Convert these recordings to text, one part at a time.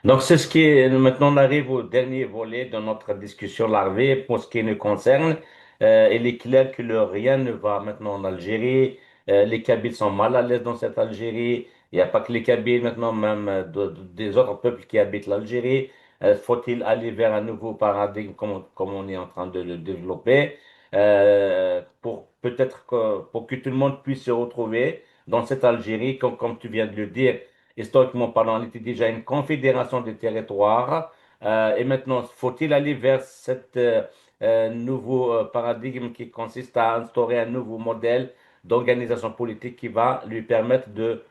Donc, c'est ce qui est, maintenant on arrive au dernier volet de notre discussion larvée pour ce qui nous concerne. Il est clair que rien ne va maintenant en Algérie. Les Kabyles sont mal à l'aise dans cette Algérie. Il n'y a pas que les Kabyles maintenant, même des autres peuples qui habitent l'Algérie. Faut-il aller vers un nouveau paradigme comme on est en train de le développer pour peut-être pour que tout le monde puisse se retrouver dans cette Algérie, comme tu viens de le dire. Historiquement parlant, on était déjà une confédération des territoires. Et maintenant, faut-il aller vers cet nouveau paradigme qui consiste à instaurer un nouveau modèle d'organisation politique qui va lui permettre de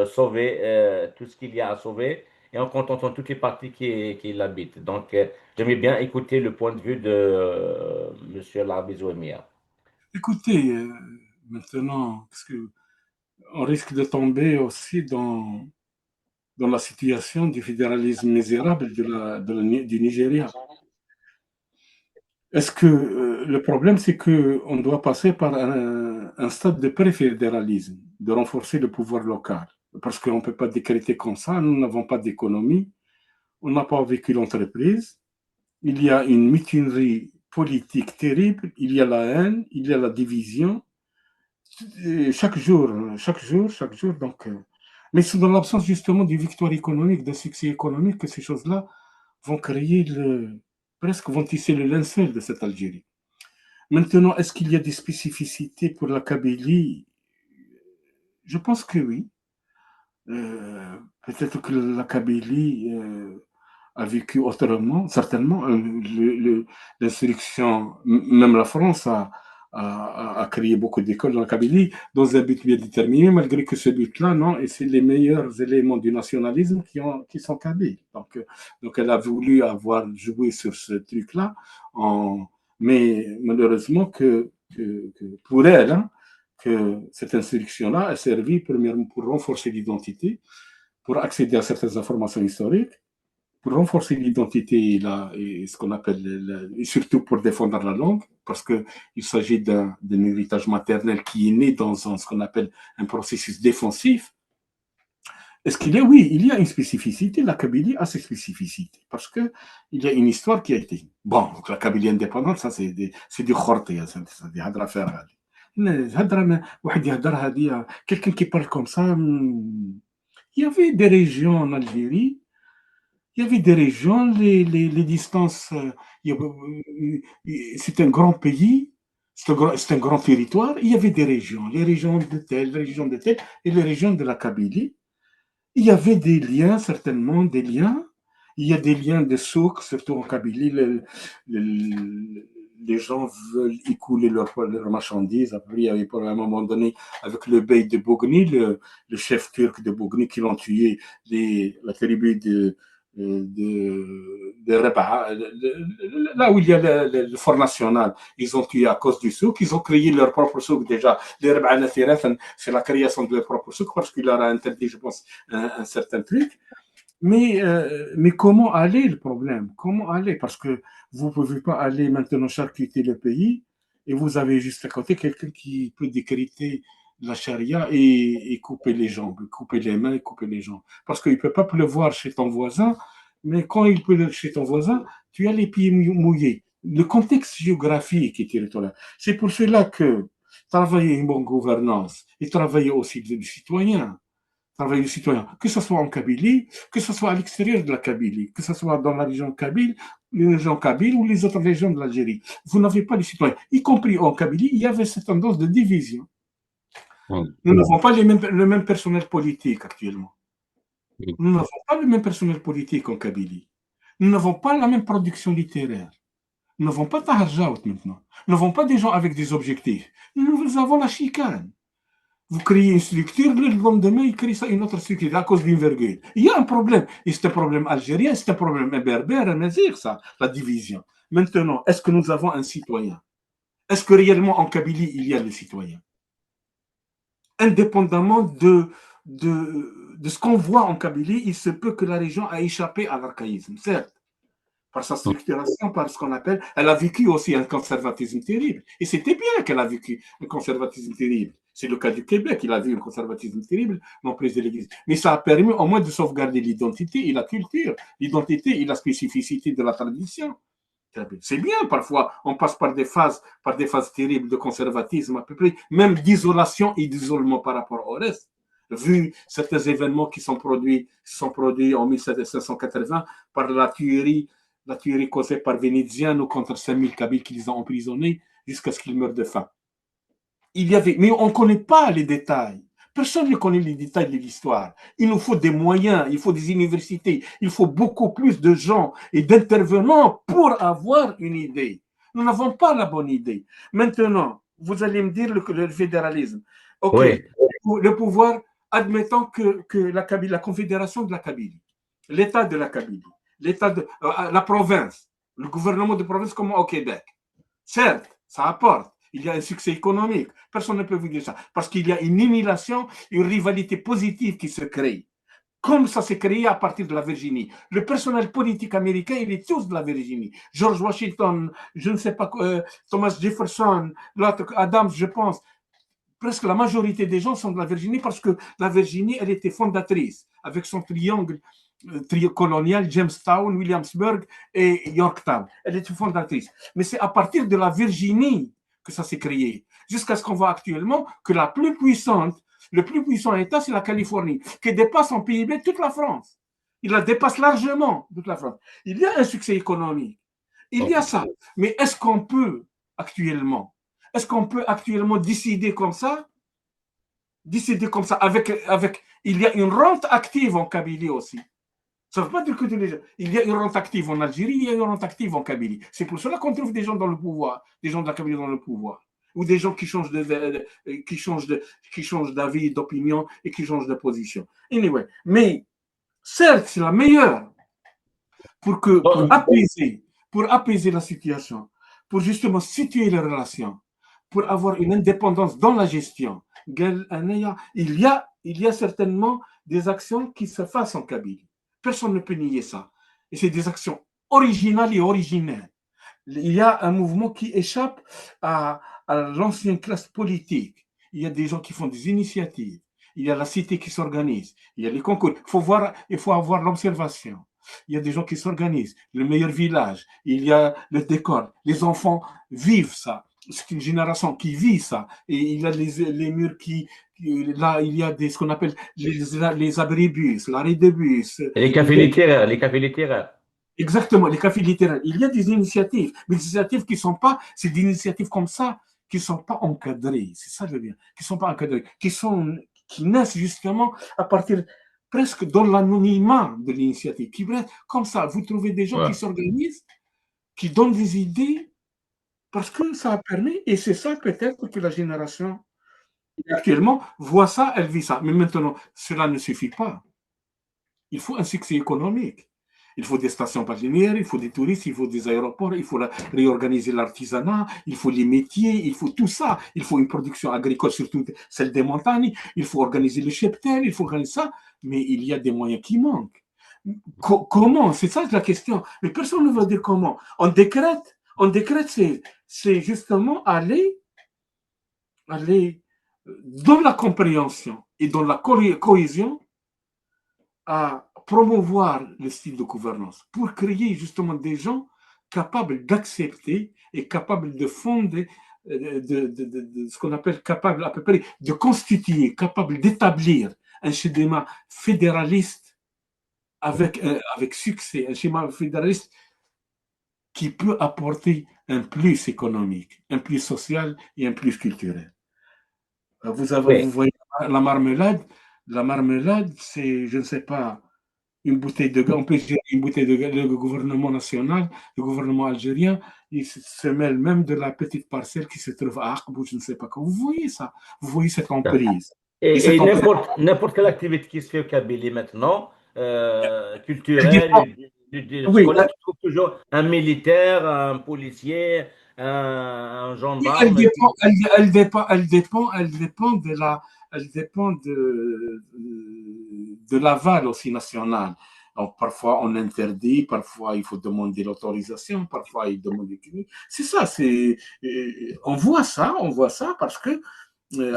sauver tout ce qu'il y a à sauver et en contentant toutes les parties qui l'habitent. Donc, j'aimerais bien écouter le point de vue de Monsieur Larbizou Emir. Écoutez, maintenant, parce que on risque de tomber aussi dans la situation du fédéralisme misérable du Nigeria. Est-ce que le problème, c'est qu'on doit passer par un stade de préfédéralisme, de renforcer le pouvoir local. Parce qu'on ne peut pas décréter comme ça, nous n'avons pas d'économie, on n'a pas vécu l'entreprise, il y a une mutinerie politique terrible, il y a la haine, il y a la division, et chaque jour. Mais c'est dans l'absence justement d'une victoire économique, d'un succès économique que ces choses-là vont créer presque vont tisser le linceul de cette Algérie. Maintenant, est-ce qu'il y a des spécificités pour la Kabylie? Je pense que oui. Peut-être que la Kabylie a vécu autrement, certainement. L'insurrection, même la France a créé beaucoup d'écoles dans la Kabylie dans un but bien déterminé, malgré que ce but-là, non, et c'est les meilleurs éléments du nationalisme qui sont kabyles. Donc, elle a voulu avoir joué sur ce truc-là, mais malheureusement que pour elle, hein, que cette instruction-là a servi premièrement pour renforcer l'identité, pour accéder à certaines informations historiques, pour renforcer l'identité et ce qu'on appelle, et surtout pour défendre la langue, parce qu'il s'agit d'un héritage maternel qui est né dans ce qu'on appelle un processus défensif. Est-ce qu'il y a, oui, il y a une spécificité, la Kabylie a ses spécificités, parce qu'il y a une histoire qui a été. Bon, donc la Kabylie indépendante, ça c'est du khorti, c'est des hadra faire. Quelqu'un qui parle comme ça, il y avait des régions en Algérie, il y avait des régions, les distances, c'est un grand pays, c'est un grand territoire, il y avait des régions, les régions de telle, les régions de telle, et les régions de la Kabylie. Il y avait des liens, certainement, des liens. Il y a des liens de souk, surtout en Kabylie. Les gens veulent écouler leurs marchandises. Après, il y avait à un moment donné, avec le bey de Bogni, le chef turc de Bogni, qui l'ont tué, la tribu de Rebaha, là où il y a le Fort National, ils ont tué à cause du souk, ils ont créé leur propre souk déjà. Les Rebaha c'est la création de leur propre souk parce qu'il leur a interdit, je pense, un certain truc. Mais comment aller le problème? Comment aller? Parce que vous ne pouvez pas aller maintenant charcuter le pays et vous avez juste à côté quelqu'un qui peut décréter la charia et couper les jambes, couper les mains et couper les jambes. Parce qu'il ne peut pas pleuvoir chez ton voisin, mais quand il pleut chez ton voisin, tu as les pieds mouillés. Le contexte géographique est territorial. C'est pour cela que travailler une bonne gouvernance et travailler aussi du citoyen, travail du citoyen, que ce soit en Kabylie, que ce soit à l'extérieur de la Kabylie, que ce soit dans la région Kabyle, les régions Kabyles ou les autres régions de l'Algérie. Vous n'avez pas de citoyens. Y compris en Kabylie, il y avait cette tendance de division. Nous n'avons pas le même personnel politique actuellement. Nous n'avons pas le même personnel politique en Kabylie. Nous n'avons pas la même production littéraire. Nous n'avons pas Taharjaout maintenant. Nous n'avons pas des gens avec des objectifs. Nous avons la chicane. Vous créez une structure, le lendemain, il crée ça une autre structure à cause d'une virgule. Il y a un problème. Et c'est un problème algérien, c'est un problème berbère, un nazir, ça, la division. Maintenant, est-ce que nous avons un citoyen? Est-ce que réellement en Kabylie, il y a le citoyen? Indépendamment de ce qu'on voit en Kabylie, il se peut que la région a échappé à l'archaïsme, certes. par sa structuration, par ce qu'on appelle, elle a vécu aussi un conservatisme terrible. Et c'était bien qu'elle a vécu un conservatisme terrible. C'est le cas du Québec, il a vu un conservatisme terrible, l'emprise de l'Église. Mais ça a permis au moins de sauvegarder l'identité et la culture, l'identité et la spécificité de la tradition. C'est bien, parfois, on passe par des phases terribles de conservatisme, à peu près, même d'isolation et d'isolement par rapport au reste. Vu certains événements qui sont produits en 1780 par la tuerie causée par Vénéziano contre 5000 Kabyles qui les ont emprisonnés jusqu'à ce qu'ils meurent de faim. Mais on ne connaît pas les détails. Personne ne connaît les détails de l'histoire. Il nous faut des moyens, il faut des universités, il faut beaucoup plus de gens et d'intervenants pour avoir une idée. Nous n'avons pas la bonne idée. Maintenant, vous allez me dire le fédéralisme. OK, Oui, le pouvoir, admettons que la confédération de la Kabylie, l'État de la Kabylie, la province, le gouvernement de province comme au Québec. Certes, ça apporte. Il y a un succès économique. Personne ne peut vous dire ça. Parce qu'il y a une émulation, une rivalité positive qui se crée. Comme ça s'est créé à partir de la Virginie. Le personnel politique américain, il est tous de la Virginie. George Washington, je ne sais pas, Thomas Jefferson, l'autre Adams, je pense. Presque la majorité des gens sont de la Virginie parce que la Virginie, elle était fondatrice avec son triangle colonial, Jamestown, Williamsburg et Yorktown. Elle était fondatrice. Mais c'est à partir de la Virginie que ça s'est créé. Jusqu'à ce qu'on voit actuellement que le plus puissant État, c'est la Californie, qui dépasse en PIB toute la France. Il la dépasse largement, toute la France. Il y a un succès économique. Il y a ça. Mais est-ce qu'on peut actuellement décider comme ça? Il y a une rente active en Kabylie aussi. Ça ne veut pas dire que il y a une rente active en Algérie, il y a une rente active en Kabylie. C'est pour cela qu'on trouve des gens dans le pouvoir, des gens de la Kabylie dans le pouvoir. Ou des gens qui changent d'avis, d'opinion et qui changent de position. Anyway, mais certes, c'est la meilleure pour apaiser la situation, pour justement situer les relations, pour avoir une indépendance dans la gestion. Il y a certainement des actions qui se fassent en Kabylie. Personne ne peut nier ça. Et c'est des actions originales et originelles. Il y a un mouvement qui échappe à l'ancienne classe politique. Il y a des gens qui font des initiatives. Il y a la cité qui s'organise. Il y a les concours. Il faut avoir l'observation. Il y a des gens qui s'organisent. Le meilleur village. Il y a le décor. Les enfants vivent ça. C'est une génération qui vit ça. Et il y a les murs là, il y a ce qu'on appelle les abribus, l'arrêt de bus. les cafés littéraires, les cafés littéraires. Exactement, les cafés littéraires. Il y a des initiatives, mais des initiatives qui sont pas, c'est des initiatives comme ça, qui ne sont pas encadrées. C'est ça, je veux dire. Qui ne sont pas encadrées, qui naissent justement à partir presque dans l'anonymat de l'initiative. Comme ça, vous trouvez des gens qui s'organisent, qui donnent des idées, parce que ça a permis, et c'est ça peut-être que la génération actuellement voit ça, elle vit ça. Mais maintenant, cela ne suffit pas. Il faut un succès économique. Il faut des stations balnéaires, il faut des touristes, il faut des aéroports, il faut réorganiser l'artisanat, il faut les métiers, il faut tout ça. Il faut une production agricole, surtout celle des montagnes. Il faut organiser le cheptel, il faut organiser ça. Mais il y a des moyens qui manquent. Comment? C'est ça la question. Mais personne ne va dire comment. On décrète, c'est justement aller dans la compréhension et dans la cohésion à promouvoir le style de gouvernance pour créer justement des gens capables d'accepter et capables de fonder de ce qu'on appelle capable à peu près de constituer, capable d'établir un schéma fédéraliste avec succès, un schéma fédéraliste qui peut apporter un plus économique, un plus social et un plus culturel. Vous voyez la marmelade. La marmelade, c'est, je ne sais pas, une bouteille de gaz. On peut dire une bouteille de gaz. Le gouvernement national, le gouvernement algérien, il se mêle même de la petite parcelle qui se trouve à Aqbou, je ne sais pas quoi. Vous voyez ça. Vous voyez cette emprise. Et n'importe quelle activité qui se fait au Kabylie maintenant, culturelle, Oui, scolaire, tu trouves toujours un militaire, un policier, un oui, gendarme. elle dépend de l'aval aussi national. Donc, parfois, on interdit, parfois, il faut demander l'autorisation, parfois, il demande... C'est ça, on voit ça parce que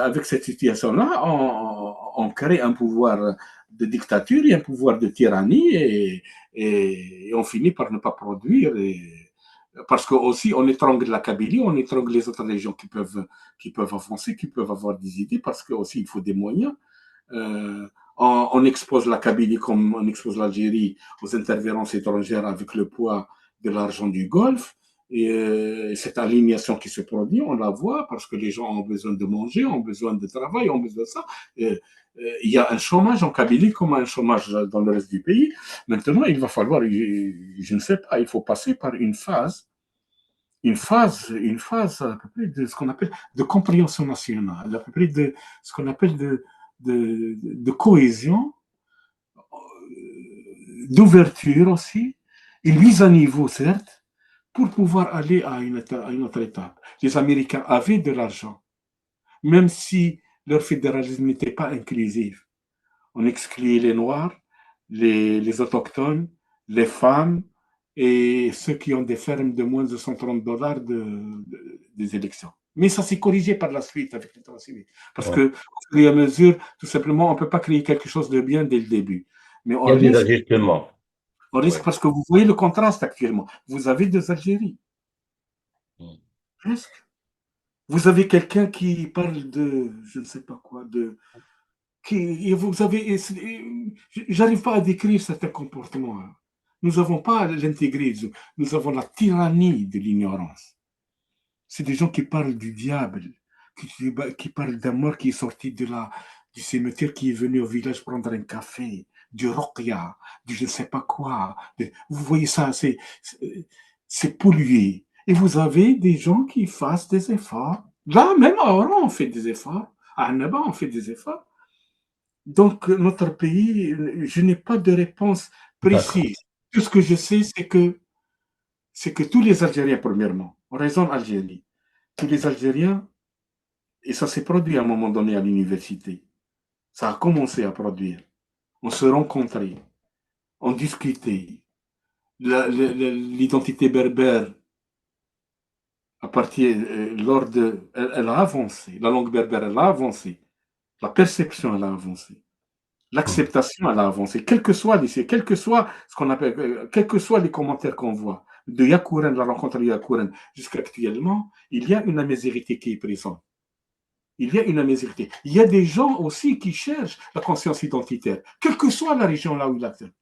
avec cette situation-là, on crée un pouvoir de dictature et un pouvoir de tyrannie et on finit par ne pas produire. Parce que aussi, on étrangle la Kabylie, on étrangle les autres régions qui peuvent avancer, qui peuvent avoir des idées, parce que aussi il faut des moyens. On expose la Kabylie comme on expose l'Algérie aux interférences étrangères avec le poids de l'argent du Golfe. Et cette alignation qui se produit, on la voit parce que les gens ont besoin de manger, ont besoin de travail, ont besoin de ça. Il y a un chômage en Kabylie comme un chômage dans le reste du pays. Maintenant, il va falloir, je ne sais pas, il faut passer par une phase à peu près de ce qu'on appelle de compréhension nationale, à peu près de ce qu'on appelle de cohésion, d'ouverture aussi, une mise à niveau, certes, pour pouvoir aller à une autre étape. Les Américains avaient de l'argent, même si leur fédéralisme n'était pas inclusif. On excluait les Noirs, les Autochtones, les femmes et ceux qui ont des fermes de moins de $130 des élections. Mais ça s'est corrigé par la suite avec les civil. Parce Ouais. que, au fur et à mesure, tout simplement, on ne peut pas créer quelque chose de bien dès le début. Mais Il y a des ajustements. on Oui. risque parce que vous voyez le contraste actuellement. Vous avez deux Algéries, presque. Vous avez quelqu'un qui parle de, je ne sais pas quoi, et vous avez, j'arrive pas à décrire certains comportements. Hein. Nous n'avons pas l'intégrisme, nous avons la tyrannie de l'ignorance. C'est des gens qui parlent du diable, qui parlent d'un mort qui est sorti du cimetière, qui est venu au village prendre un café, du roquia, du je ne sais pas quoi. Vous voyez ça, c'est pollué. Et vous avez des gens qui fassent des efforts. Là, même à Oran, on fait des efforts. À Annaba, on fait des efforts. Donc, notre pays, je n'ai pas de réponse D'accord. précise. Tout ce que je sais, c'est que tous les Algériens, premièrement, on raisonne Algérie, tous les Algériens, et ça s'est produit à un moment donné à l'université, ça a commencé à produire. On se rencontrait, on discutait. L'identité berbère, à partir, elle a avancé. La langue berbère, elle a avancé. La perception, elle a avancé. L'acceptation, elle a avancé, quel que soit lycée, quel que soit ce qu'on appelle, quels que soient les commentaires qu'on voit, de Yakouren, la rencontre de Yakouren, jusqu'à actuellement, il y a une amésérité qui est présente. Il y a une amésérité. Il y a des gens aussi qui cherchent la conscience identitaire, quelle que soit la région là où il a fait.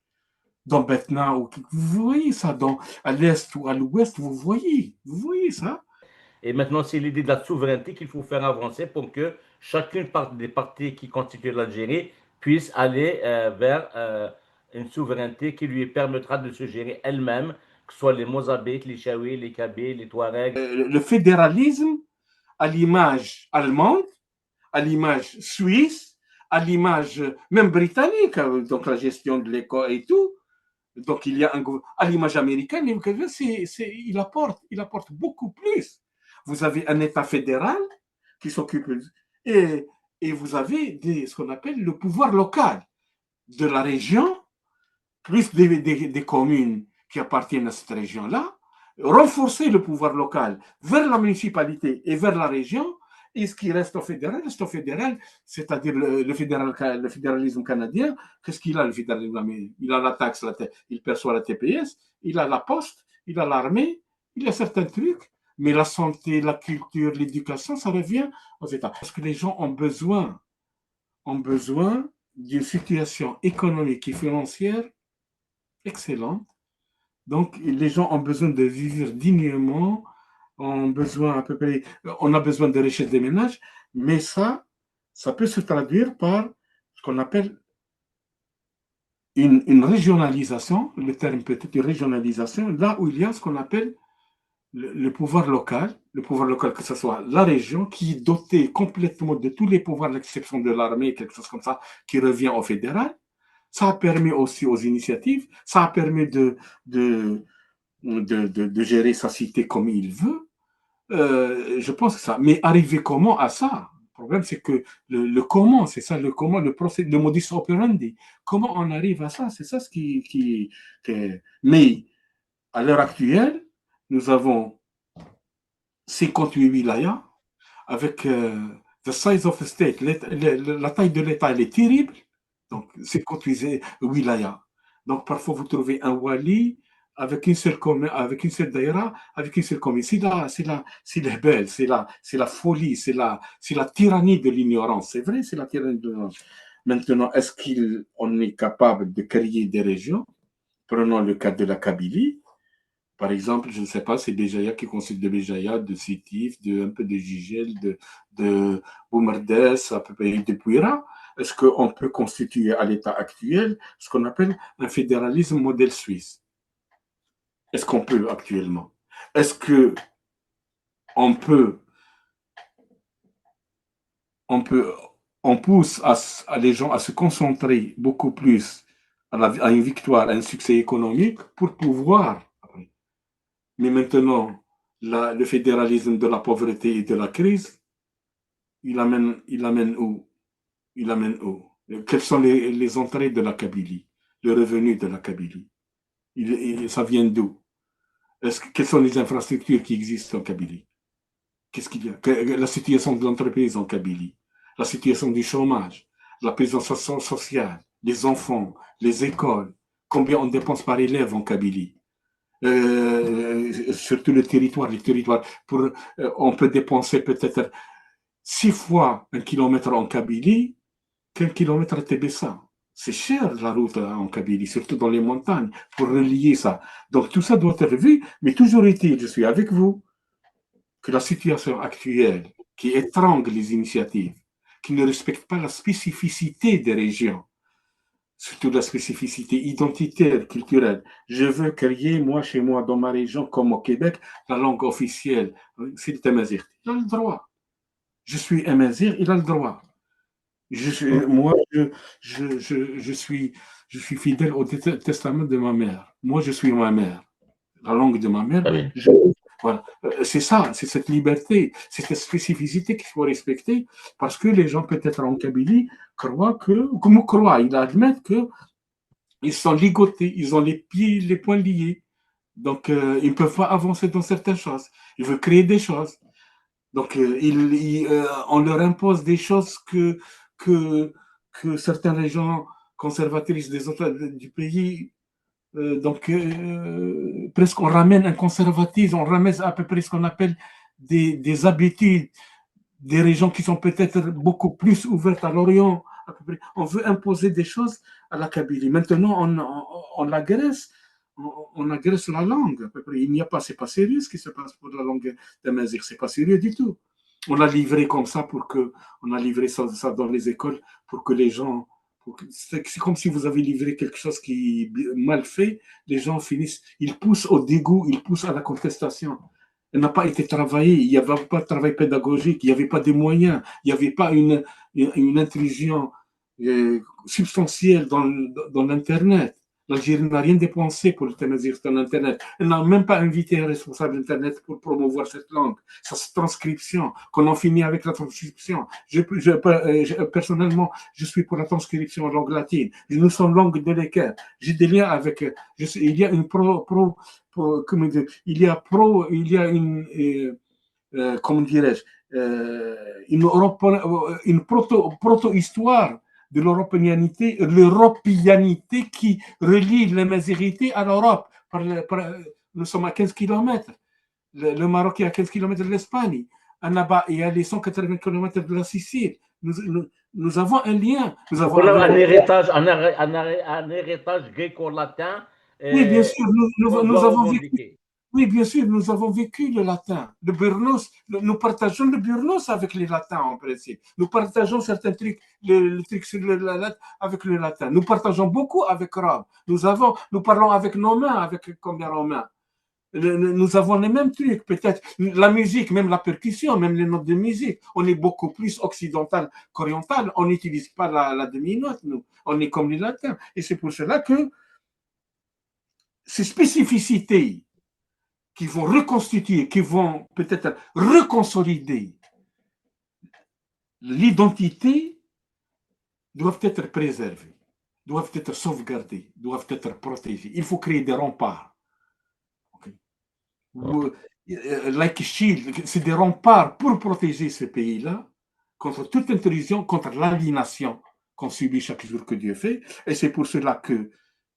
Dans Betna, vous voyez ça, à l'est ou à l'ouest, vous voyez ça. Et maintenant, c'est l'idée de la souveraineté qu'il faut faire avancer pour que chacune des parties qui constituent l'Algérie puisse aller vers une souveraineté qui lui permettra de se gérer elle-même, que ce soit les Mozambiques, les Chaouis, les Kabyles, les Touaregs. Le fédéralisme, à l'image allemande, à l'image suisse, à l'image même britannique, donc la gestion de l'école et tout. Donc il y a à l'image américaine, il apporte beaucoup plus. Vous avez un État fédéral qui s'occupe et, et vous avez ce qu'on appelle le pouvoir local de la région, plus des communes qui appartiennent à cette région-là, renforcer le pouvoir local vers la municipalité et vers la région, et ce qui reste au fédéral, c'est-à-dire le fédéralisme canadien. Qu'est-ce qu'il a, le fédéralisme? Il a la taxe, il perçoit la TPS, il a la poste, il a l'armée, il a certains trucs, mais la santé, la culture, l'éducation, ça revient aux États. Parce que les gens ont besoin d'une situation économique et financière excellente. Donc, les gens ont besoin de vivre dignement, on a besoin de richesse des ménages, mais ça peut se traduire par ce qu'on appelle une régionalisation, le terme peut-être une régionalisation, là où il y a ce qu'on appelle le pouvoir local, que ce soit la région, qui est dotée complètement de tous les pouvoirs, à l'exception de l'armée, quelque chose comme ça, qui revient au fédéral. Ça a permis aussi aux initiatives, ça a permis de, de gérer sa cité comme il veut. Je pense que ça. Mais arriver comment à ça? problème, c'est que le comment, c'est ça, le comment, le procédé, le modus operandi. Comment on arrive à ça? C'est ça ce Mais à l'heure actuelle, nous avons 58 wilayas avec the size of the state. La taille de l'État, elle est terrible. Donc, 58 wilayas. Donc, parfois, vous trouvez un wali avec une seule commune, avec une seule daïra, avec une seule commune. C'est la belle, c'est la folie, c'est la tyrannie de l'ignorance. C'est vrai, c'est la tyrannie de l'ignorance. Maintenant, est-ce qu'on est capable de créer des régions? Prenons le cas de la Kabylie. Par exemple, je ne sais pas, c'est Béjaïa qui constitue de Béjaïa, de Sétif, un peu de Gigel, de Boumerdes, à peu près de Pouira. Est-ce qu'on peut constituer à l'état actuel ce qu'on appelle un fédéralisme modèle suisse? Est-ce qu'on peut actuellement? Est-ce qu'on peut, on peut, on pousse les gens à se concentrer beaucoup plus à une victoire, à un succès économique pour pouvoir. Mais maintenant, le fédéralisme de la pauvreté et de la crise, il amène où? Il amène où? Quelles sont les entrées de la Kabylie? Le revenu de la Kabylie? Ça vient d'où? Quelles sont les infrastructures qui existent en Kabylie? Qu'est-ce qu'il y a? La situation de l'entreprise en Kabylie, la situation du chômage, la présence sociale, les enfants, les écoles, combien on dépense par élève en Kabylie? Surtout les territoires, on peut dépenser peut-être 6 fois un kilomètre en Kabylie qu'un kilomètre à Tébessa. C'est cher la route en Kabylie, surtout dans les montagnes, pour relier ça. Donc tout ça doit être vu, mais toujours est-il, je suis avec vous, que la situation actuelle qui étrangle les initiatives, qui ne respecte pas la spécificité des régions, surtout la spécificité identitaire, culturelle. Je veux créer, moi, chez moi, dans ma région, comme au Québec, la langue officielle, c'est le Tamazight. Il a le droit. Je suis Amazir, il a le droit. Moi, je suis fidèle au testament de ma mère. Moi, je suis ma mère. La langue de ma mère, Oui. voilà. C'est ça, c'est cette liberté, c'est cette spécificité qu'il faut respecter parce que les gens, peut-être en Kabylie, ils admettent qu'ils sont ligotés, ils ont les pieds, les poings liés. Donc, ils ne peuvent pas avancer dans certaines choses. Ils veulent créer des choses. Donc, on leur impose des choses que, que certaines régions conservatrices des autres du pays presque on ramène un conservatisme, on ramène à peu près ce qu'on appelle des habitudes des régions qui sont peut-être beaucoup plus ouvertes à l'Orient. À peu près. On veut imposer des choses à la Kabylie. Maintenant, on agresse. On agresse la langue. À peu près. Il n'y a pas, c'est pas sérieux ce qui se passe pour la langue de Mazir. C'est pas sérieux du tout. On l'a livré comme ça on a livré ça dans les écoles pour que les gens c'est comme si vous avez livré quelque chose qui est mal fait, les gens finissent, ils poussent au dégoût, ils poussent à la contestation. Elle n'a pas été travaillée, il n'y avait pas de travail pédagogique, il n'y avait pas de moyens, il n'y avait pas une intrusion substantielle dans l'Internet. L'Algérie n'a rien dépensé pour le Tamazight sur Internet. Elle n'a même pas invité un responsable Internet pour promouvoir cette langue, sa transcription, qu'on en finit avec la transcription. Personnellement, je suis pour la transcription en langue latine. Nous sommes langue de l'équerre. J'ai des liens avec. Il y a une comment dire, il y a une. Comment dirais-je, une proto-histoire de l'européanité qui relie la Mazérité à l'Europe. Nous sommes à 15 km. Le Maroc est à 15 km de l'Espagne. Annaba est à 180 km de la Sicile. Nous avons un lien. Nous avons On a un héritage gréco-latin oui, bien sûr, qu'on nous doit avons vécu. revendiquer. Oui, bien sûr, nous avons vécu le latin. Le Burnos, nous partageons le Burnos avec les latins en principe. Nous partageons certains trucs, le truc sur avec le latin. Nous partageons beaucoup avec Rome. Nous parlons avec nos mains, avec combien romains. Nous avons les mêmes trucs, peut-être. La musique, même la percussion, même les notes de musique. On est beaucoup plus occidental qu'oriental. On n'utilise pas la demi-note, nous. On est comme les latins. Et c'est pour cela que ces spécificités qui vont reconstituer, qui vont peut-être reconsolider l'identité doivent être préservées, doivent être sauvegardées, doivent être protégées. Il faut créer des remparts. Okay. Like Shield, c'est des remparts pour protéger ce pays-là contre toute intrusion, contre l'aliénation qu'on subit chaque jour que Dieu fait. Et c'est pour cela que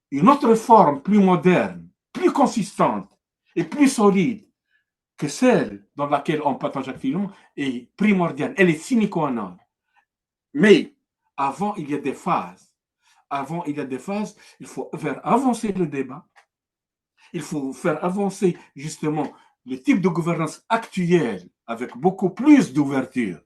une autre forme plus moderne, plus consistante et plus solide que celle dans laquelle on partage actuellement est primordiale. Elle est sine qua non. Mais avant, il y a des phases. Avant, il y a des phases. Il faut faire avancer le débat. Il faut faire avancer justement le type de gouvernance actuelle avec beaucoup plus d'ouverture,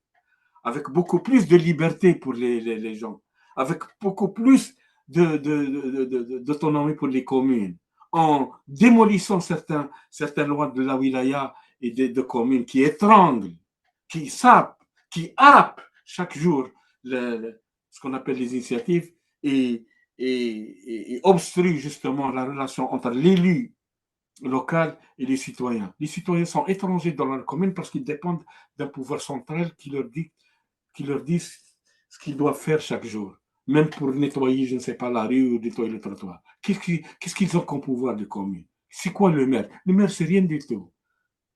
avec beaucoup plus de liberté pour les gens, avec beaucoup plus d'autonomie pour les communes, en démolissant certaines lois de la wilaya et de communes qui étranglent, qui sapent, qui happent chaque jour ce qu'on appelle les initiatives et, et obstruent justement la relation entre l'élu local et les citoyens. Les citoyens sont étrangers dans leur commune parce qu'ils dépendent d'un pouvoir central qui leur dit ce qu'ils doivent faire chaque jour. Même pour nettoyer, je ne sais pas, la rue ou nettoyer le trottoir. Qu'est-ce qu'ils ont comme pouvoir de commune? C'est quoi le maire? Le maire, c'est rien du tout.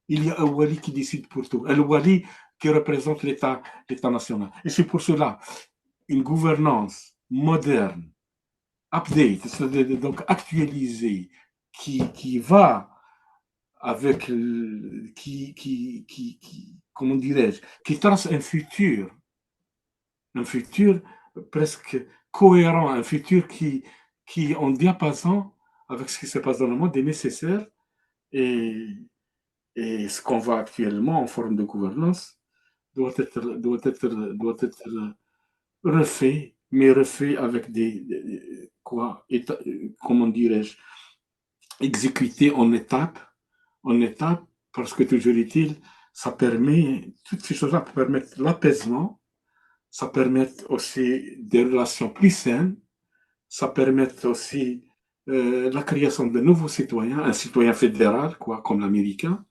Il y a un wali qui décide pour tout. Un wali qui représente l'État national. Et c'est pour cela, une gouvernance moderne, update, c'est-à-dire donc actualisée, qui va avec, comment dirais-je, qui trace un futur presque cohérent, un futur qui est en diapason avec ce qui se passe dans le monde est nécessaire et, et ce qu'on voit actuellement en forme de gouvernance doit être refait, mais refait avec quoi, comment dirais-je, exécuté en étapes, parce que toujours est-il, ça permet, toutes ces choses-là permettent l'apaisement, ça permet aussi des relations plus saines, ça permet aussi la création de nouveaux citoyens, un citoyen fédéral, quoi, comme l'américain,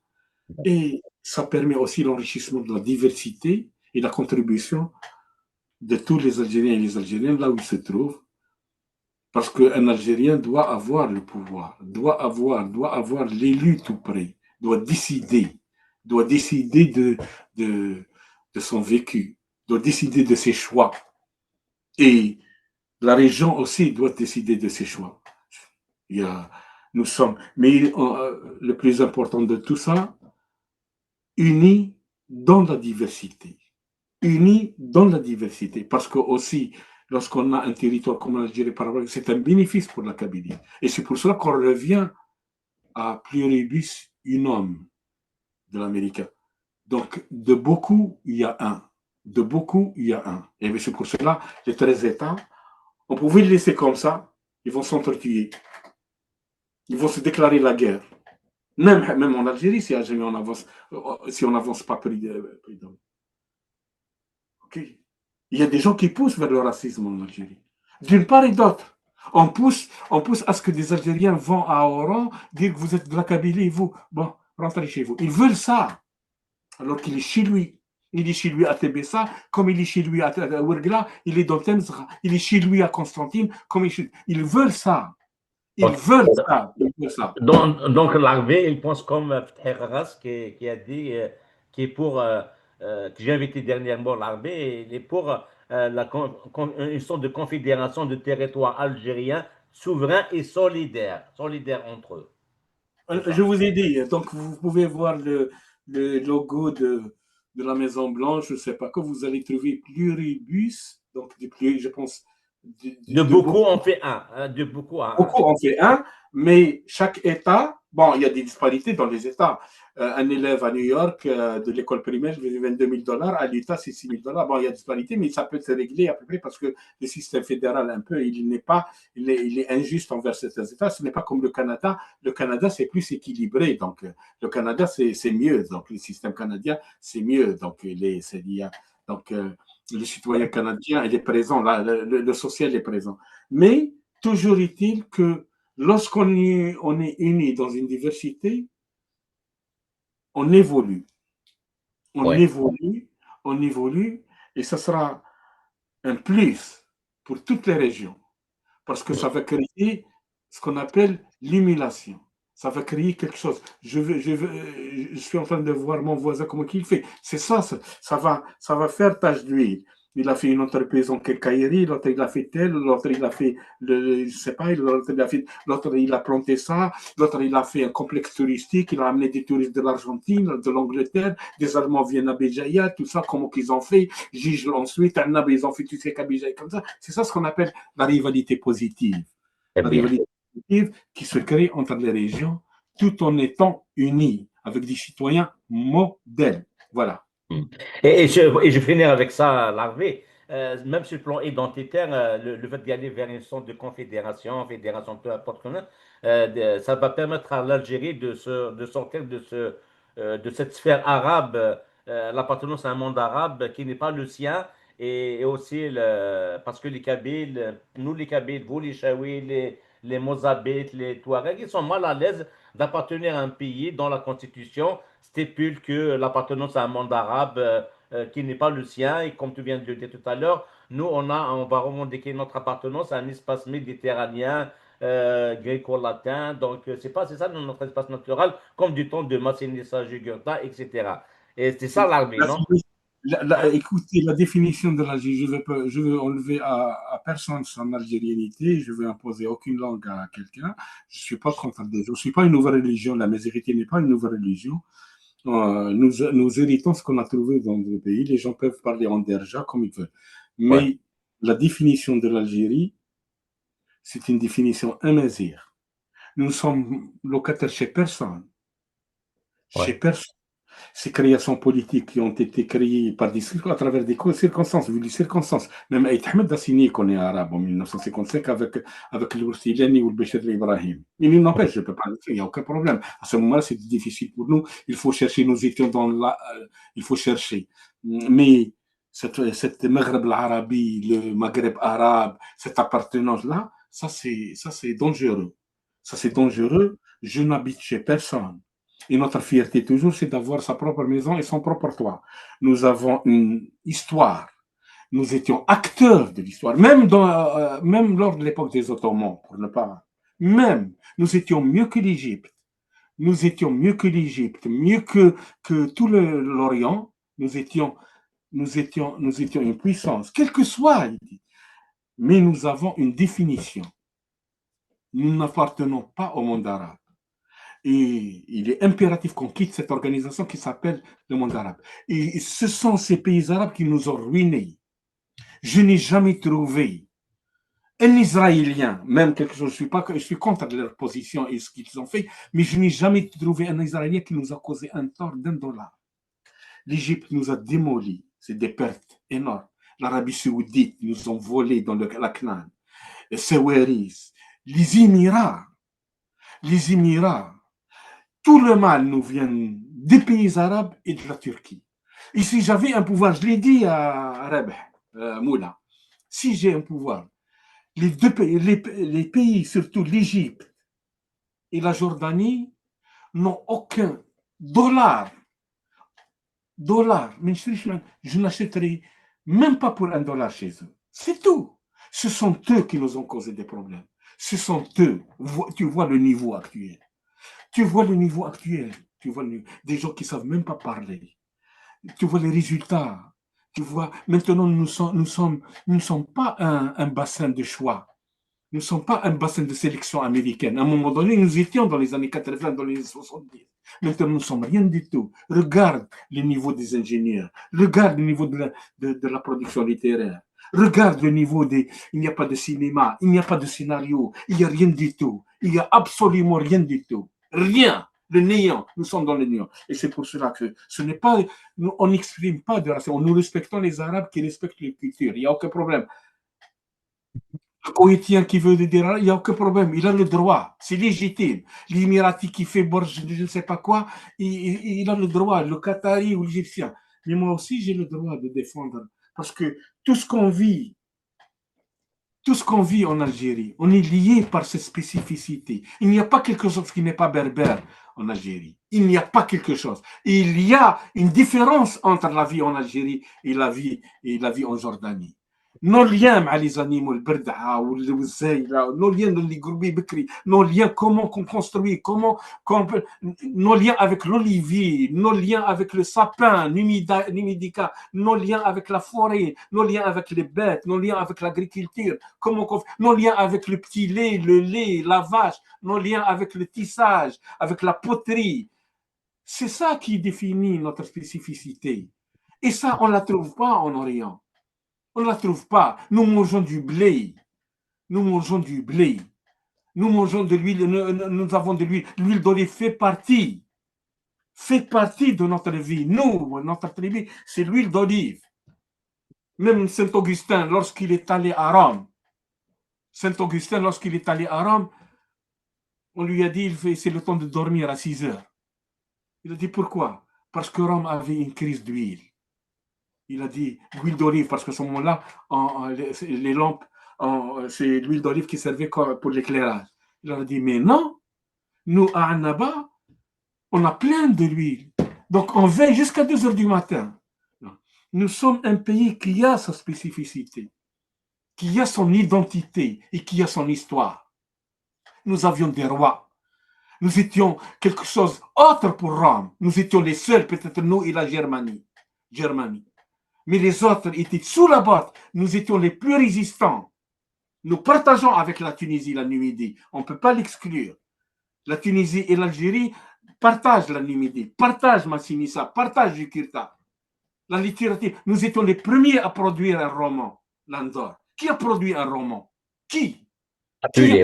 et ça permet aussi l'enrichissement de la diversité et la contribution de tous les Algériens et les Algériennes là où ils se trouvent, parce qu'un Algérien doit avoir le pouvoir, doit avoir l'élu tout près, doit décider de son vécu, doit décider de ses choix. Et la région aussi doit décider de ses choix. Il y a, nous sommes, mais le plus important de tout ça, unis dans la diversité. Unis dans la diversité. Parce que aussi, lorsqu'on a un territoire comme l'Algérie, c'est un bénéfice pour la Kabylie. Et c'est pour cela qu'on revient à pluribus unum de l'Américain. Donc, de beaucoup, il y a un. De beaucoup, il y a un. Et c'est pour cela, les 13 États, on pouvait les laisser comme ça, ils vont s'entretuer. Ils vont se déclarer la guerre. Même en Algérie, si on n'avance pas prudemment. Okay. Il y a des gens qui poussent vers le racisme en Algérie. D'une part et d'autre. On pousse à ce que des Algériens vont à Oran dire que vous êtes de la Kabylie, vous, bon, rentrez chez vous. Ils veulent ça, alors qu'il est chez lui. Il est chez lui à Tébessa, comme il est chez lui à Ouergla, il est dans Temzra, il est chez lui à Constantine, comme ils veulent ça. Ils Ok. veulent ça. Ils veulent ça. Donc l'armée, il pense comme Fatih Arras qui a dit, qui est pour, que j'ai invité dernièrement l'armée, il est pour une sorte de confédération de territoires algériens souverains et solidaires entre eux. C'est Je ça. vous ai dit, donc vous pouvez voir le logo de la Maison Blanche, je ne sais pas, que vous allez trouver pluribus, donc je pense, De de beaucoup beaucoup. on fait un, hein, de beaucoup à un. Beaucoup en fait un, mais chaque État, bon, il y a des disparités dans les États. Un élève à New York de l'école primaire, je vais 22 000 $, à l'État, c'est 6 000 $. Bon, il y a des disparités, mais ça peut se régler à peu près parce que le système fédéral, un peu, il est injuste envers certains États. Ce n'est pas comme le Canada. Le Canada, c'est plus équilibré. Donc, le Canada, c'est mieux. Donc, le système canadien, c'est mieux. Donc, donc le citoyen canadien, il est présent. Là, le social est présent. Mais, toujours est-il que on est unis dans une diversité, on évolue, on Ouais. évolue, on évolue, Et ça sera un plus pour toutes les régions, parce que ça va créer ce qu'on appelle l'émulation. Ça va créer quelque chose. Je suis en train de voir mon voisin comment il fait. C'est ça, ça va faire tache d'huile. Il a fait une entreprise en quincaillerie, l'autre il a fait tel, l'autre il a fait, je sais pas, l'autre il a planté ça, l'autre il a fait un complexe touristique, il a amené des touristes de l'Argentine, de l'Angleterre, des Allemands viennent à Béjaïa, tout ça, comment qu'ils ont fait, Gige ensuite, ils ont fait tout ça qu'à Béjaïa comme ça. C'est ça ce qu'on appelle la rivalité positive. Très La bien. rivalité positive qui se crée entre les régions tout en étant unis avec des citoyens modèles. Voilà. Mm. Et je finis avec ça, Larvé. Même sur le plan identitaire, le fait d'y aller vers une sorte de confédération, fédération, peu importe comment, ça va permettre à l'Algérie de sortir de cette sphère arabe, l'appartenance à un monde arabe qui n'est pas le sien, et aussi parce que les Kabyles, nous les Kabyles, vous les Chaouis, les Mozabites, les Touaregs, ils sont mal à l'aise d'appartenir à un pays dont la constitution stipule que l'appartenance à un monde arabe qui n'est pas le sien. Et comme tu viens de le dire tout à l'heure, nous, on va revendiquer notre appartenance à un espace méditerranéen, gréco-latin. Donc, c'est ça notre espace naturel, comme du temps de Masséna, Jugurtha, etc. Et c'est ça l'armée, La, non? Hein? écoutez, la définition de l'Algérie, je veux enlever à personne son algérianité, je veux imposer aucune langue à quelqu'un. Je ne suis pas contre des gens. Je ne suis pas une nouvelle religion. La Mésérétie n'est pas une nouvelle religion. Nous héritons ce qu'on a trouvé dans le pays. Les gens peuvent parler en derja comme ils veulent. Ouais, Mais la définition de l'Algérie, c'est une définition amazigh. Nous sommes locataires chez personne. Chez ouais. personne. Ces créations politiques qui ont été créées par à travers des circonstances, vu les circonstances. Même Aït Ahmed a signé qu'on est arabe en 1955 avec le Boursilani ou le Béchir Ibrahim. Il n'empêche, je ne peux pas le faire, il n'y a aucun problème. À ce moment-là, c'est difficile pour nous. Il faut chercher, nous étions dans la. Il faut chercher. Mais cette Maghreb l'Arabie, le Maghreb arabe, cette appartenance-là, ça, c'est dangereux. Ça, c'est dangereux. Je n'habite chez personne. Et notre fierté toujours, c'est d'avoir sa propre maison et son propre toit. Nous avons une histoire. Nous étions acteurs de l'histoire, même lors de l'époque des Ottomans, pour ne pas. Même, nous étions mieux que l'Égypte. Nous étions mieux que l'Égypte, que tout l'Orient. Nous étions une puissance, quelle que soit. Mais nous avons une définition. Nous n'appartenons pas au monde arabe. Et il est impératif qu'on quitte cette organisation qui s'appelle le monde arabe. Et ce sont ces pays arabes qui nous ont ruinés. Je n'ai jamais trouvé un Israélien, même quelque chose, je suis contre leur position et ce qu'ils ont fait, mais je n'ai jamais trouvé un Israélien qui nous a causé un tort d'1 dollar. L'Égypte nous a démolis, c'est des pertes énormes. L'Arabie saoudite nous ont volé dans la Canaan. Seweris, les Émirats, tout le mal nous vient des pays arabes et de la Turquie. Et si j'avais un pouvoir, je l'ai dit à Rabeh, Moula, si j'ai un pouvoir, les pays, surtout l'Égypte et la Jordanie, n'ont aucun dollar, mais je n'achèterai même pas pour 1 dollar chez eux. C'est tout. Ce sont eux qui nous ont causé des problèmes. Ce sont eux. Tu vois le niveau actuel. Tu vois le niveau actuel. Tu vois des gens qui ne savent même pas parler. Tu vois les résultats. Tu vois, maintenant, nous ne sommes pas un bassin de choix. Nous ne sommes pas un bassin de sélection américaine. À un moment donné, nous étions dans les années 80, dans les années 70. Maintenant, nous ne sommes rien du tout. Regarde le niveau des ingénieurs. Regarde le niveau de la production littéraire. Regarde le niveau des... Il n'y a pas de cinéma, il n'y a pas de scénario, il n'y a rien du tout. Il n'y a absolument rien du tout. Rien. Le néant. Nous sommes dans le néant. Et c'est pour cela que ce n'est pas... On n'exprime pas de racisme. Nous respectons les Arabes qui respectent les cultures. Il n'y a aucun problème. Le Koweïtien qui veut dire, il n'y a aucun problème, il a le droit, c'est légitime. L'Émirati qui fait borge, je ne sais pas quoi, il a le droit, le Qatari ou l'Égyptien. Mais moi aussi, j'ai le droit de défendre. Parce que tout ce qu'on vit Tout ce qu'on vit en Algérie, on est lié par cette spécificité. Il n'y a pas quelque chose qui n'est pas berbère en Algérie. Il n'y a pas quelque chose. Il y a une différence entre la vie en Algérie et la vie en Jordanie. Nos liens avec les animaux, le berda ou le zayla, nos liens de l'igroubi bekri, nos liens comment on construit, nos liens avec l'olivier, nos liens avec le sapin, numidica, nos liens avec la forêt, nos liens avec les bêtes, nos liens avec l'agriculture, nos liens avec le petit lait, le lait, la vache, nos liens avec le tissage, avec la poterie. C'est ça qui définit notre spécificité. Et ça, on ne la trouve pas en Orient. On ne la trouve pas. Nous mangeons du blé. Nous mangeons du blé. Nous mangeons de l'huile. Nous avons de l'huile. L'huile d'olive fait partie de notre vie. Nous, notre tribu, c'est l'huile d'olive. Même Saint-Augustin, lorsqu'il est allé à Rome, on lui a dit, c'est le temps de dormir à 6 heures. Il a dit, pourquoi? Parce que Rome avait une crise d'huile. Il a dit l'huile d'olive, parce qu'à ce moment-là, les lampes, c'est l'huile d'olive qui servait pour l'éclairage. Il a dit, mais non, nous, à Annaba, on a plein de l'huile. Donc, on veille jusqu'à 2 heures du matin. Nous sommes un pays qui a sa spécificité, qui a son identité et qui a son histoire. Nous avions des rois. Nous étions quelque chose d'autre pour Rome. Nous étions les seuls, peut-être nous et la Germanie. Mais les autres étaient sous la botte. Nous étions les plus résistants. Nous partageons avec la Tunisie la Numidie. On ne peut pas l'exclure. La Tunisie et l'Algérie partagent la Numidie, partagent Massinissa, partagent Jukirta. La littérature. Nous étions les premiers à produire un roman, Landor. Qui a produit un roman? Qui a produit?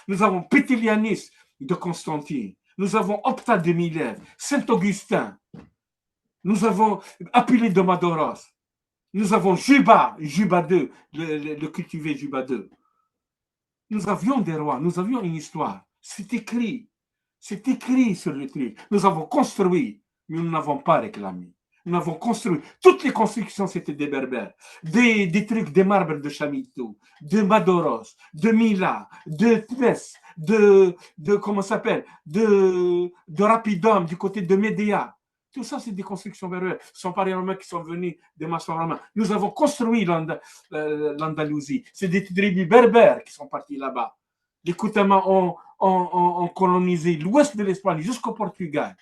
Nous avons Pétilianis de Constantine. Nous avons Opta de Milève, Saint-Augustin. Nous avons Apulé de Madoros. Nous avons Juba II, le cultivé Juba II. Nous avions des rois, nous avions une histoire. C'est écrit sur le truc. Nous avons construit, mais nous n'avons pas réclamé. Nous avons construit. Toutes les constructions, c'était des berbères. Des trucs, des marbres de Chamitou, de Madoros, de Mila, de Tves, comment ça s'appelle, de Rapidum, du côté de Médéa. Tout ça, c'est des constructions berbères. Ce sont pas les Romains qui sont venus des maçons romains. Nous avons construit l'Andalousie. C'est des tribus berbères qui sont partis là-bas. Les Koutama ont colonisé l'ouest de l'Espagne jusqu'au Portugal.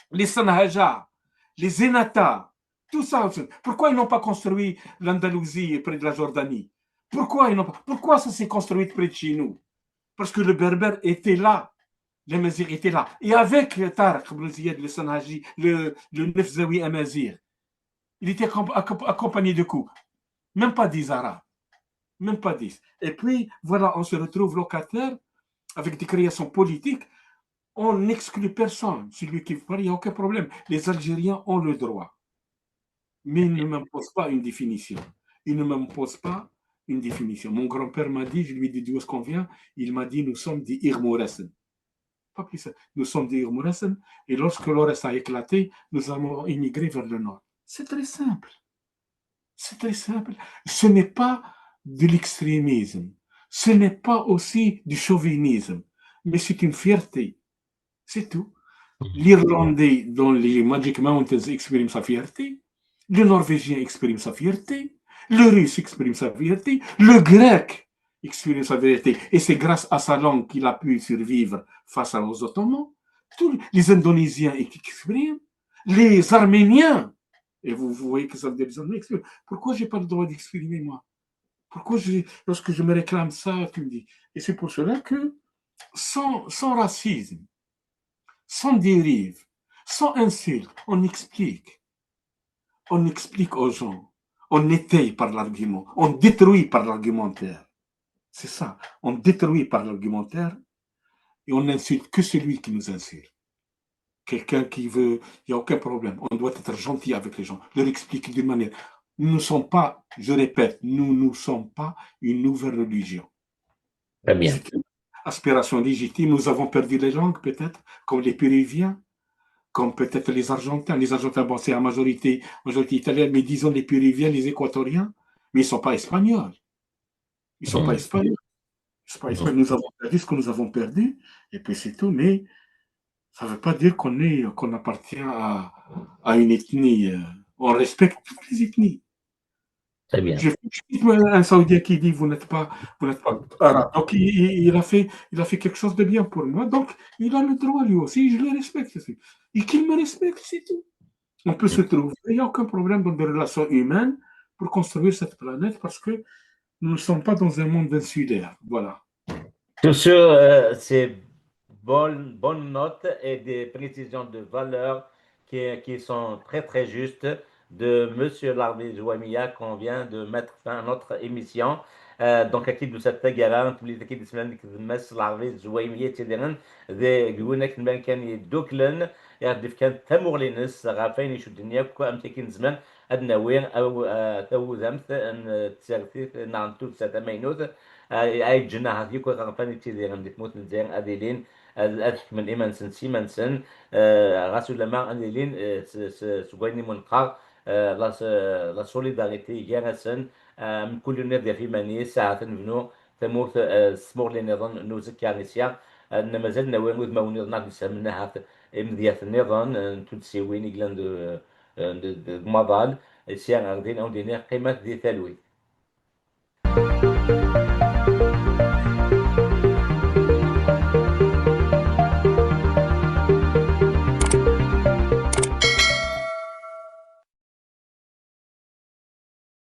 Les Sanhaja, les Zenata, tout ça. Pourquoi ils n'ont pas construit l'Andalousie près de la Jordanie? Pourquoi ça s'est construit près de chez nous? Parce que le berbère était là. Les Mazirs étaient là. Et avec Tarek Ibn Ziyad, le Sanhaji, le Nefzawi Amazir, il était accompagné de coups. Même pas 10 Arabes. Même pas 10. Et puis, voilà, on se retrouve locataire avec des créations politiques. On n'exclut personne. Celui qui parle, il n'y a aucun problème. Les Algériens ont le droit. Mais ils ne m'imposent pas une définition. Mon grand-père m'a dit, je lui ai dit d'où est-ce qu'on vient. Il m'a dit, nous sommes des Irmourassen. Pas plus. Nous sommes des Irmourassen. Et lorsque l'Orès a éclaté, nous avons immigré vers le nord. C'est très simple. Ce n'est pas de l'extrémisme. Ce n'est pas aussi du chauvinisme. Mais c'est une fierté. C'est tout. L'Irlandais dans les Magic Mountains exprime sa fierté. Le Norvégien exprime sa fierté. Le Russe exprime sa fierté. Le Grec exprime sa fierté. Et c'est grâce à sa langue qu'il a pu survivre face aux Ottomans. Tous les Indonésiens expriment. Les Arméniens. Et vous voyez que ça veut dire les Arméniens expriment. Pourquoi je n'ai pas le droit d'exprimer, moi? Pourquoi, lorsque je me réclame ça, tu me dis? Et c'est pour cela que, sans racisme, sans dérive, sans insulte, on explique. On explique aux gens. On étaye par l'argument. On détruit par l'argumentaire. C'est ça. On détruit par l'argumentaire et on n'insulte que celui qui nous insulte. Quelqu'un qui veut, il n'y a aucun problème. On doit être gentil avec les gens, leur expliquer d'une manière. Nous ne sommes pas, je répète, nous ne sommes pas une nouvelle religion. Très bien. C'est une aspiration légitime. Nous avons perdu les langues, peut-être, comme les Péruviens, comme peut-être les Argentins. Les Argentins, bon, c'est la majorité italienne, mais disons les Péruviens, les Équatoriens, mais ils ne sont pas espagnols. Ils ne sont pas Mhm. espagnols. C'est pas Mhm. espagnols. Nous avons perdu ce que nous avons perdu, et puis c'est tout. Mais ça ne veut pas dire qu'on appartient à une ethnie. On respecte toutes les ethnies. Très bien. J'ai vu un Saoudien qui dit vous n'êtes pas arabe. Donc il a fait quelque chose de bien pour moi. Donc il a le droit lui aussi. Je le respecte aussi. Et qu'il me respecte, c'est tout. On peut se trouver. Il n'y a aucun problème dans des relations humaines pour construire cette planète parce que nous ne sommes pas dans un monde insulaire. Voilà. Sur ces bonnes notes et des précisions de valeur qui sont très très justes de Monsieur Larvé Zouamia qu'on vient de mettre fin à notre émission. Donc أكيد مسجلة تبلي أكيد اسمنا مس لارفي زويمية تدرن ذي جونك من كان يدوكلن يعني كان تمر لنس غافين شو الدنيا كو أمتكين زمان أدنى وين أو تو زمت أن تسالتي نعم تو ستمينوت أي جناح هذيك غافين تدرن دي تموت نزين أديلين الأدح من إيمانسن سيمانسن غاسو لما أديلين سويني منقار لا سوليداريتي جانسن كل نادي في ماني ساعة نبنو ثمور سمور لي نظن نوزك يعني سيا أن مازال نوين وذ ما ونظن نسمناها مذيات النظام تنسيوين إجلان دو مضال سيا غادين أو دينير قيمة ذي ثلوي